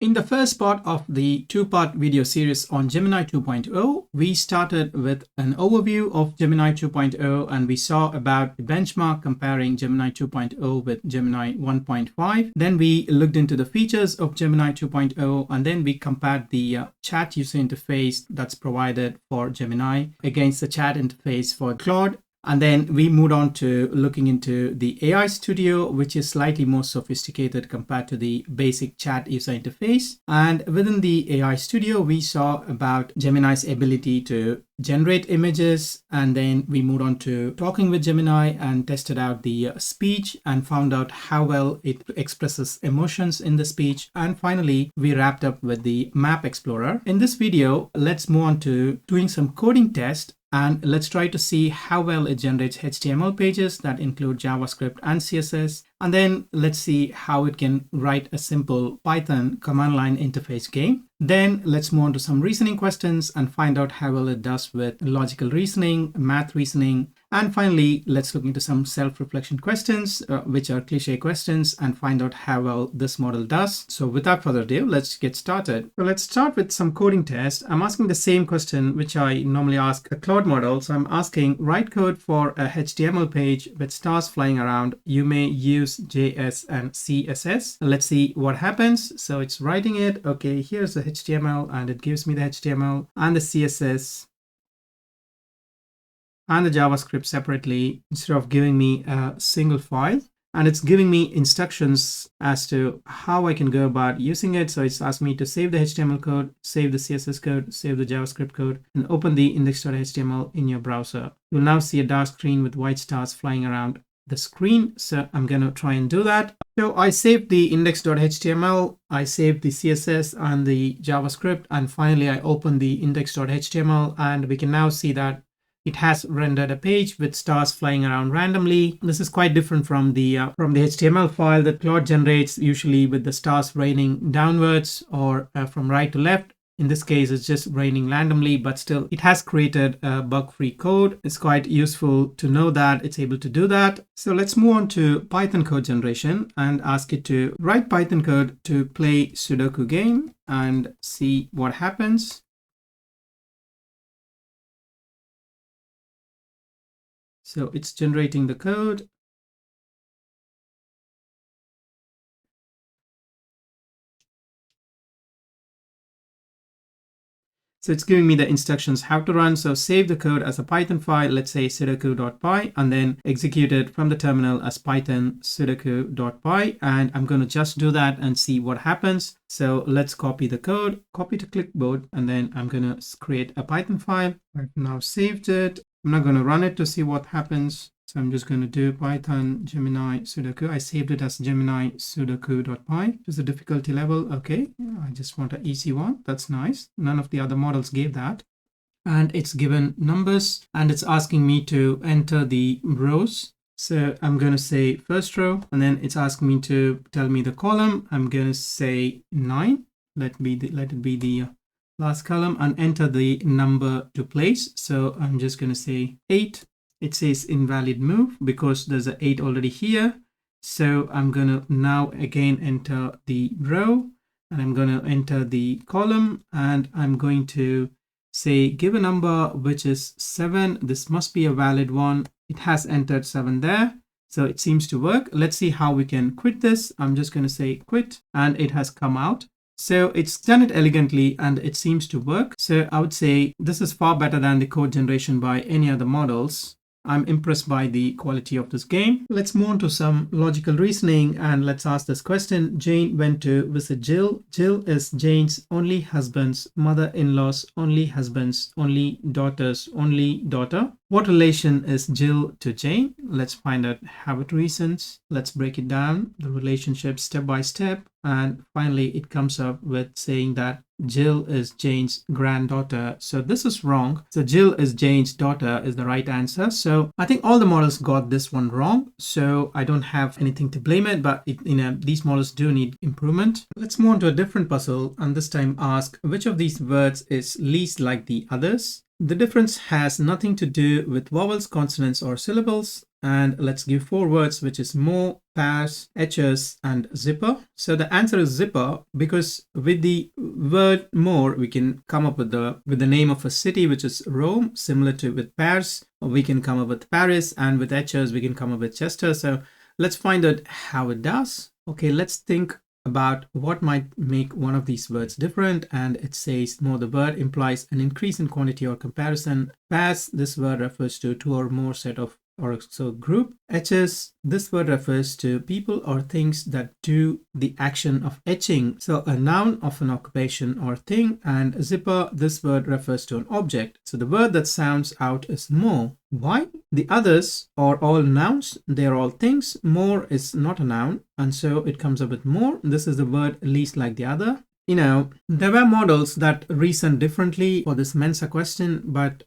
In the first part of the two-part video series on Gemini 2.0, we started with an overview of Gemini 2.0 and we saw about the benchmark comparing Gemini 2.0 with Gemini 1.5. Then we looked into the features of Gemini 2.0 and then we compared the chat user interface that's provided for Gemini against the chat interface for Claude. And then we moved on to looking into the AI Studio, which is slightly more sophisticated compared to the basic chat user interface. And within the AI Studio, we saw about Gemini's ability to generate images. And then we moved on to talking with Gemini and tested out the speech and found out how well it expresses emotions in the speech. And finally, we wrapped up with the Map Explorer. In this video, let's move on to doing some coding tests. And let's try to see how well it generates HTML pages that include JavaScript and CSS. And then let's see how it can write a simple Python command line interface game. Then let's move on to some reasoning questions and find out how well it does with logical reasoning, math reasoning. And finally, let's look into some self-reflection questions, which are cliche questions, and find out how well this model does. So without further ado, let's get started. So let's start with some coding test. I'm asking the same question, which I normally ask a Claude model. So I'm asking, write code for a HTML page with stars flying around. You may use JS and CSS. Let's see what happens. So it's writing it. Okay, here's the HTML and it gives me the HTML and the CSS and the JavaScript separately instead of giving me a single file. And it's giving me instructions as to how I can go about using it. So it's asked me to save the HTML code, save the CSS code, save the JavaScript code, and open the index.html in your browser. You'll now see a dark screen with white stars flying around the screen. So I'm going to try and do that. So I saved the index.html, I saved the CSS and the JavaScript, and finally I opened the index.html, and we can now see that it has rendered a page with stars flying around randomly. This is quite different from the HTML file that Claude generates, usually with the stars raining downwards or from right to left. In this case, it's just raining randomly, but still it has created a bug-free code. It's quite useful to know that it's able to do that. So let's move on to Python code generation and ask it to write Python code to play Sudoku game and see what happens. So it's generating the code. So it's giving me the instructions how to run. So save the code as a Python file, let's say sudoku.py, and then execute it from the terminal as python sudoku.py. And I'm going to just do that and see what happens. So let's copy the code, copy to clipboard, and then I'm going to create a Python file. I've now saved it. I'm not going to run it to see what happens. So I'm just going to do Python Gemini Sudoku. I saved it as Gemini Sudoku.py. Which is the difficulty level. Okay, I just want an easy one. That's nice. None of the other models gave that. And it's given numbers and it's asking me to enter the rows. So I'm going to say first row, and then it's asking me to tell me the column. I'm going to say 9. Let it be the last column, and enter the number to place. So I'm just going to say 8. It says invalid move because there's an 8 already here. So I'm going to now again enter the row, and I'm going to enter the column, and I'm going to say give a number which is 7. This must be a valid one. It has entered 7 there. So it seems to work. Let's see how we can quit this. I'm just going to say quit, and it has come out. So it's done it elegantly and it seems to work. So I would say this is far better than the code generation by any other models. I'm impressed by the quality of this game. Let's move on to some logical reasoning and let's ask this question. Jane went to visit Jill. Jill is Jane's only husband's mother-in-law's only husband's only daughter's only daughter. What relation is Jill to Jane? Let's find out how it reasons. Let's break it down, the relationship step by step. And finally, it comes up with saying that Jill is Jane's granddaughter. So this is wrong. So Jill is Jane's daughter is the right answer. So I think all the models got this one wrong. So I don't have anything to blame it, but these models do need improvement. Let's move on to a different puzzle and this time ask which of these words is least like the others. The difference has nothing to do with vowels, consonants, or syllables. and let's give 4 words, which is more, pairs, etches, and zipper. So the answer is zipper, because with the word more, we can come up with the name of a city, which is Rome. Similar to with pairs, we can come up with Paris, and with etches, we can come up with Chester. So let's find out how it does. Okay, let's think about what might make one of these words different. And it says more, the word implies an increase in quantity or comparison. Pairs, this word refers to 2 or more set of or so group. Etches, this word refers to people or things that do the action of etching, so a noun of an occupation or thing. And zipper, this word refers to an object. So the word that sounds out is more. Why? The others are all nouns, they're all things. More is not a noun, and so it comes up with more. This is the word least like the other. You know, there were models that reasoned differently for this Mensa question, but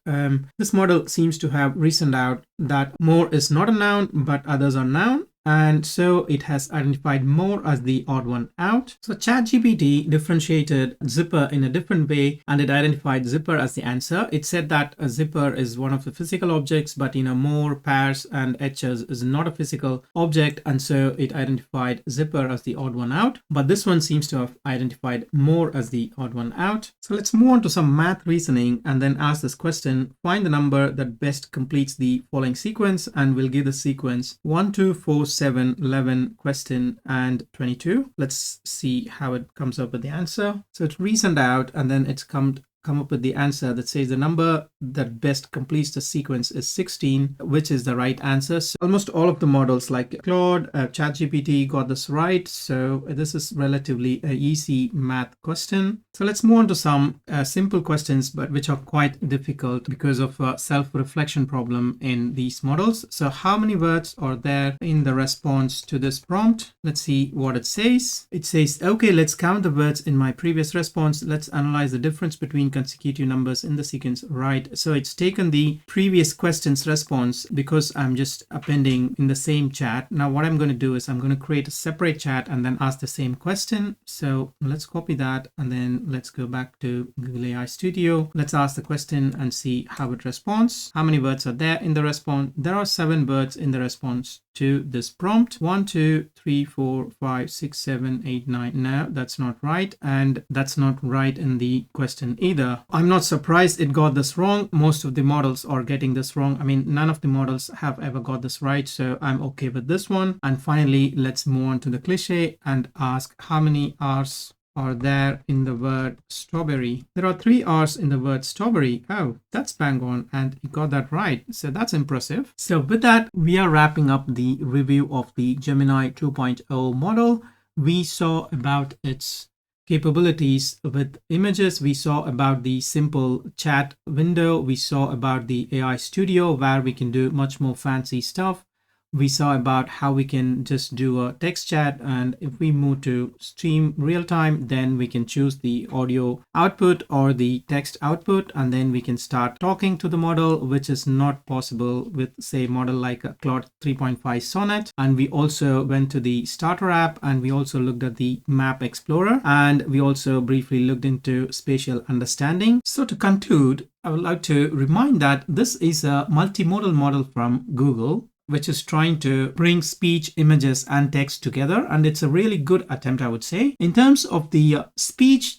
this model seems to have reasoned out that more is not a noun, but others are noun. And so it has identified more as the odd one out. So ChatGPT differentiated zipper in a different way, and it identified zipper as the answer. It said that a zipper is one of the physical objects, but more, pairs, and etches is not a physical object, and so it identified zipper as the odd one out. But this one seems to have identified more as the odd one out. So let's move on to some math reasoning and then ask this question. Find the number that best completes the following sequence, and we'll give the sequence 1, 2, 4, 7, 11, question, and 22. Let's see how it comes up with the answer. So it's reasoned out, and then it's come up with the answer that says the number that best completes the sequence is 16, which is the right answer. So almost all of the models like Claude, ChatGPT got this right. So this is relatively an easy math question. So let's move on to some simple questions, but which are quite difficult because of a self-reflection problem in these models. So how many words are there in the response to this prompt? Let's see what it says. It says, okay, let's count the words in my previous response. Let's analyze the difference between consecutive numbers in the sequence. Right, so it's taken the previous question's response because I'm just appending in the same chat. Now what I'm going to do is I'm going to create a separate chat and then ask the same question. So let's copy that, and then let's go back to Google AI Studio. Let's ask the question and see how it responds. How many words are there in the response? There are 7 words in the response to this prompt. 1, 2, 3, 4, 5, 6, 7, 8, 9. No, that's not right, and that's not right in the question either. I'm not surprised it got this wrong. Most of the models are getting this wrong. I mean, none of the models have ever got this right, so I'm okay with this one. And finally, let's move on to the cliche and ask how many R's are there in the word strawberry. There are 3 R's in the word strawberry. Oh, that's bang on, and you got that right. So that's impressive. So with that, we are wrapping up the review of the Gemini 2.0 model. We saw about its capabilities with images. We saw about the simple chat window. We saw about the AI Studio, where we can do much more fancy stuff. We saw about how we can just do a text chat, and if we move to stream real time, then we can choose the audio output or the text output, and then we can start talking to the model, which is not possible with, say, model like a Claude 3.5 Sonnet. And we also went to the starter app, and we also looked at the map explorer, and we also briefly looked into spatial understanding. So to conclude, I would like to remind that this is a multimodal model from Google, which is trying to bring speech, images, and text together. And it's a really good attempt, I would say. In terms of the speech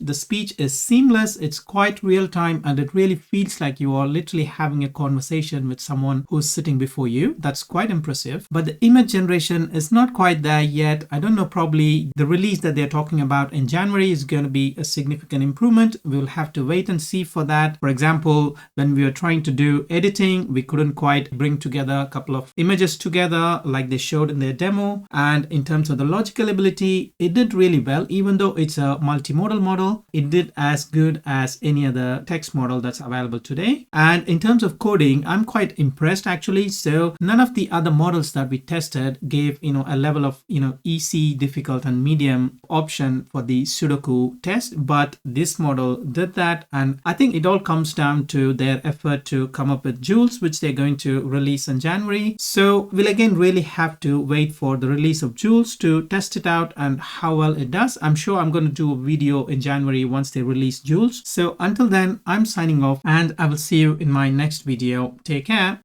is seamless. It's quite real time, and it really feels like you are literally having a conversation with someone who's sitting before you. That's quite impressive. But the image generation is not quite there yet. I don't know, probably the release that they're talking about in January is going to be a significant improvement. We'll have to wait and see for that. For example, when we were trying to do editing, we couldn't quite bring together a couple of images together like they showed in their demo. And in terms of the logical ability, it did really well. Even though it's a multimodal model, it did as good as any other text model that's available today. And in terms of coding, I'm quite impressed actually. So none of the other models that we tested gave a level of easy, difficult, and medium option for the Sudoku test, but this model did that. And I think it all comes down to their effort to come up with Jules, which they're going to release in January. So we'll again really have to wait for the release of Jules to test it out and how well it does. I'm sure I'm going to do a video in January once they release Jules. So until then, I'm signing off, and I will see you in my next video. Take care.